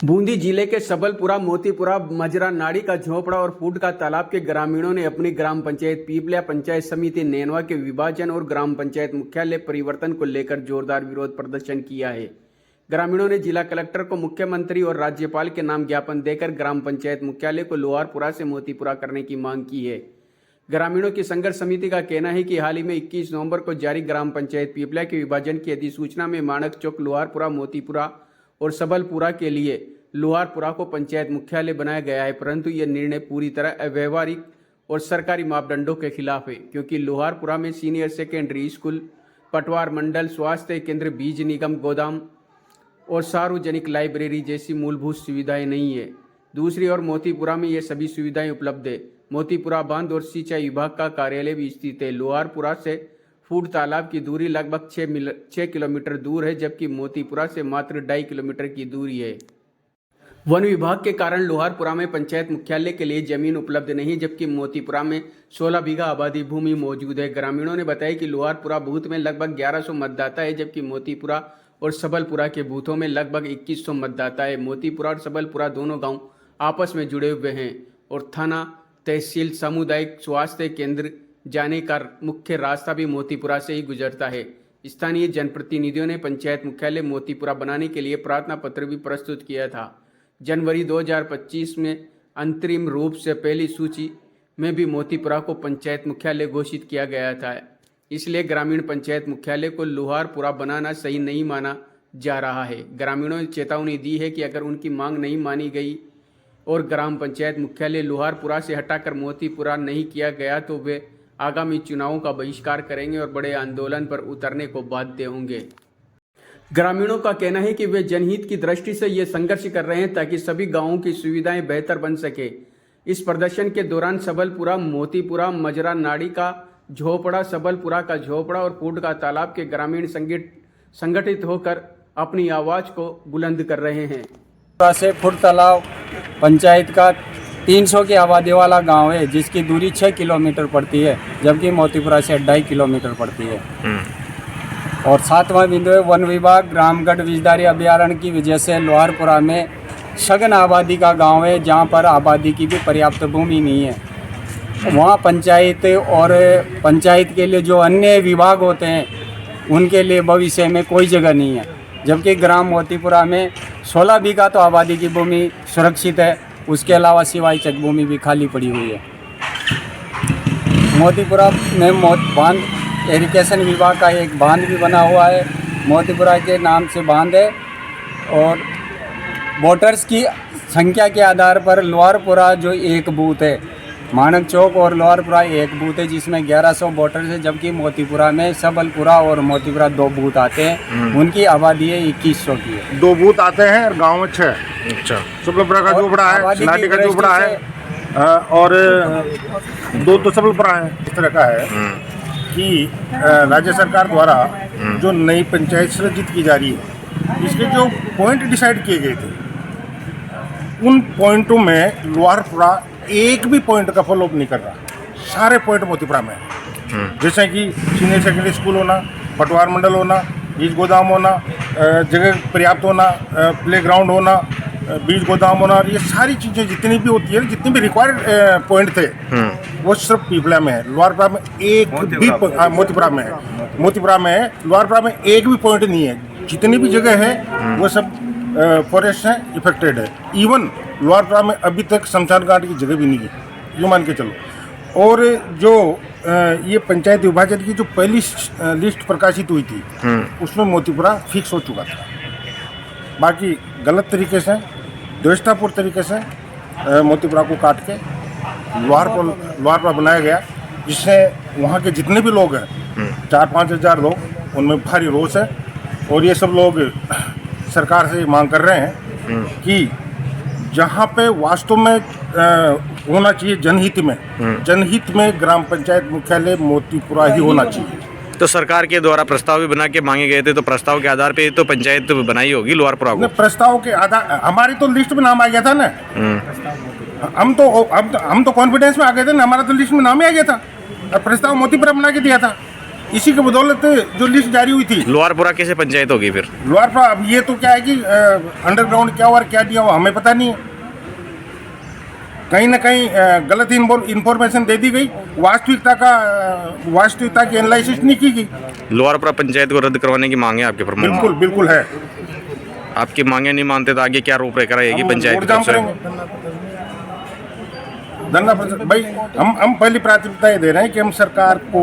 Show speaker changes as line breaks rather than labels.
बूंदी जिले के सबलपुरा, मोतीपुरा, मजरा, नाड़ी का झोपड़ा और फूड का तालाब के ग्रामीणों ने अपनी ग्राम पंचायत पीपलिया, पंचायत समिति नैनवा के विभाजन और ग्राम पंचायत मुख्यालय परिवर्तन को लेकर जोरदार विरोध प्रदर्शन किया है। ग्रामीणों ने जिला कलेक्टर को मुख्यमंत्री और राज्यपाल के नाम ज्ञापन देकर ग्राम पंचायत मुख्यालय को लोहारपुरा से मोतीपुरा करने की मांग की है। ग्रामीणों की संघर्ष समिति का कहना है कि हाल ही में 21 नवंबर को जारी ग्राम पंचायत पीपलिया के विभाजन की अधिसूचना में माणक चौक, लोहारपुरा, मोतीपुरा और सबलपुरा के लिए लोहारपुरा को पंचायत मुख्यालय बनाया गया है, परंतु यह निर्णय पूरी तरह अव्यवहारिक और सरकारी मापदंडों के खिलाफ है, क्योंकि लोहारपुरा में सीनियर सेकेंडरी स्कूल, पटवार मंडल, स्वास्थ्य केंद्र, बीज निगम, गोदाम और सार्वजनिक लाइब्रेरी जैसी मूलभूत सुविधाएं नहीं है। दूसरी ओर मोतीपुरा में ये सभी सुविधाएं उपलब्ध है। मोतीपुरा बांध और सिंचाई विभाग का कार्यालय भी स्थित है। लोहारपुरा से फूड तालाब की दूरी लगभग 6 किलोमीटर दूर है, जबकि मोतीपुरा से मात्र 2.5 किलोमीटर की दूरी है। वन विभाग के कारण लोहारपुरा में पंचायत मुख्यालय के लिए जमीन उपलब्ध नहीं, जबकि मोतीपुरा में 16 बीघा आबादी भूमि मौजूद है। ग्रामीणों ने बताया कि लोहारपुरा बूथ में लगभग 1100 मतदाता है, जबकि मोतीपुरा और सबलपुरा के बूथों में लगभग 2100 मतदाता है। मोतीपुरा और सबलपुरा दोनों गांव आपस में जुड़े हुए हैं और थाना, तहसील, सामुदायिक स्वास्थ्य केंद्र जाने का मुख्य रास्ता भी मोतीपुरा से ही गुजरता है। स्थानीय जनप्रतिनिधियों ने पंचायत मुख्यालय मोतीपुरा बनाने के लिए प्रार्थना पत्र भी प्रस्तुत किया था। जनवरी 2025 में अंतरिम रूप से पहली सूची में भी मोतीपुरा को पंचायत मुख्यालय घोषित किया गया था। इसलिए ग्रामीण पंचायत मुख्यालय को लोहारपुरा बनाना सही नहीं माना जा रहा है। ग्रामीणों ने चेतावनी दी है कि अगर उनकी मांग नहीं मानी गई और ग्राम पंचायत मुख्यालय लोहारपुरा से हटाकर मोतीपुरा नहीं किया गया तो वे आगामी चुनावों का बहिष्कार करेंगे और बड़े आंदोलन पर उतरने को बाध्य होंगे। ग्रामीणों का कहना है कि वे जनहित की दृष्टि से ये संघर्ष कर रहे हैं ताकि सभी गांवों की सुविधाएं बेहतर बन सके। इस प्रदर्शन के दौरान सबलपुरा, मोतीपुरा, मजरा, नाड़ी का झोपड़ा, सबलपुरा का झोपड़ा और फूड का तालाब के ग्रामीण संगठित होकर अपनी आवाज को बुलंद कर रहे हैं।
से फूड तालाब पंचायत का 300 की आबादी वाला गांव है, जिसकी दूरी 6 किलोमीटर पड़ती है, जबकि मोतीपुरा से 2.5 किलोमीटर पड़ती है। और 7वां बिंदु है वन विभाग ग्रामगढ़ विजदारी अभयारण्य की वजह से लोहारपुरा में सघन आबादी का गांव है, जहां पर आबादी की भी पर्याप्त भूमि नहीं है। वहां पंचायत और पंचायत के लिए जो अन्य विभाग होते हैं उनके लिए भविष्य में कोई जगह नहीं है, जबकि ग्राम मोतीपुरा में 16 बीघा तो आबादी की भूमि सुरक्षित है, उसके अलावा सिवाय चक भूमि भी खाली पड़ी हुई है। मोतीपुरा में बांध इरिगेशन विभाग का एक बांध भी बना हुआ है, मोतीपुरा के नाम से बांध है। और वोटर्स की संख्या के आधार पर लोहारपुरा जो एक बूथ है, माणक चौक और लोहारपुरा एक बूथ है जिसमें 1100 वोटर्स है, जबकि मोतीपुरा में सबलपुरा और मोतीपुरा 2 बूथ आते हैं। उनकी आबादी है 2100 की है।
2 बूथ आते हैं और गांव में 6। अच्छा, सबलपुरा का झोपड़ा है, नाटी का झोपड़ा है और 2 तो सबलपुरा है। इस तरह का है कि राज्य सरकार द्वारा जो नई पंचायत सृजित की जा रही है, इसके जो पॉइंट डिसाइड किए गए थे, उन पॉइंटों में लोहारपुरा एक भी पॉइंट का फॉलोअप नहीं कर रहा। सारे पॉइंट मोतीपुरा में है, जैसे कि सीनियर सेकेंडरी स्कूल होना, पटवार मंडल होना, बीज गोदाम होना, जगह पर्याप्त होना, प्ले ग्राउंड होना, बीज गोदाम होना, और ये सारी चीज़ें जितनी भी होती है, जितने भी रिक्वायर्ड पॉइंट थे, वो सिर्फ पीपलिया में है। लोहारपुरा में एक भी मोतीपुरा में है, मोतीपुरा में है, लोहारपुरा में एक भी पॉइंट नहीं है। जितनी भी जगह है वो सब फॉरेस्ट है, इफेक्टेड है। इवन लोहारपुरा में अभी तक शमशान घाट की जगह भी नहीं है, यूँ मान के चलो। और जो ये पंचायत विभाजन की जो पहली लिस्ट प्रकाशित हुई थी, उसमें मोतीपुरा फिक्स हो चुका था। बाकी गलत तरीके से, द्वेषतापूर्ण तरीके से मोतीपुरा को काट के लोहारपुरा बनाया गया, जिससे वहाँ के जितने भी लोग हैं, 4-5 हज़ार लोग, उनमें भारी रोष है। और ये सब लोग सरकार से मांग कर रहे हैं कि जहाँ पे वास्तव में होना चाहिए जनहित में ग्राम पंचायत मुख्यालय मोतीपुरा ही होना चाहिए।
तो सरकार के द्वारा प्रस्ताव भी बना के मांगे गए थे, तो प्रस्ताव के आधार पे तो पंचायत बनाई होगी लोहारपुरा को।
प्रस्ताव के आधार, हमारी तो लिस्ट में नाम आ गया था ना। हम तो कॉन्फिडेंस में आ गए थे ना, हमारा तो लिस्ट में नाम ही आ गया था और प्रस्ताव मोतीपुरा बना के दिया था। इसी की बदौलत जो लिस्ट जारी हुई थी।
लोहारपुरा कैसे पंचायत होगी फिर?
लोहारपुरा अब ये तो क्या है कि अंडरग्राउंड क्या हुआ और क्या दिया हुआ हमें पता नहीं है। कहीं ना कहीं गलत इंफॉर्मेशन दे दी गई, वास्तविकता की एनालिसिस नहीं की गई।
लोहारपुरा पंचायत को रद्द करवाने की मांग है आपके प्रमुख?
बिल्कुल बिल्कुल है।
आपकी मांगे नहीं मानते तो आगे क्या रूपरेखा रहेगी पंचायत
रोड
की
जाम
तरफ से?
करेंगे, धरना भाई हम पहली प्राथमिकता ये दे रहे हैं कि हम सरकार को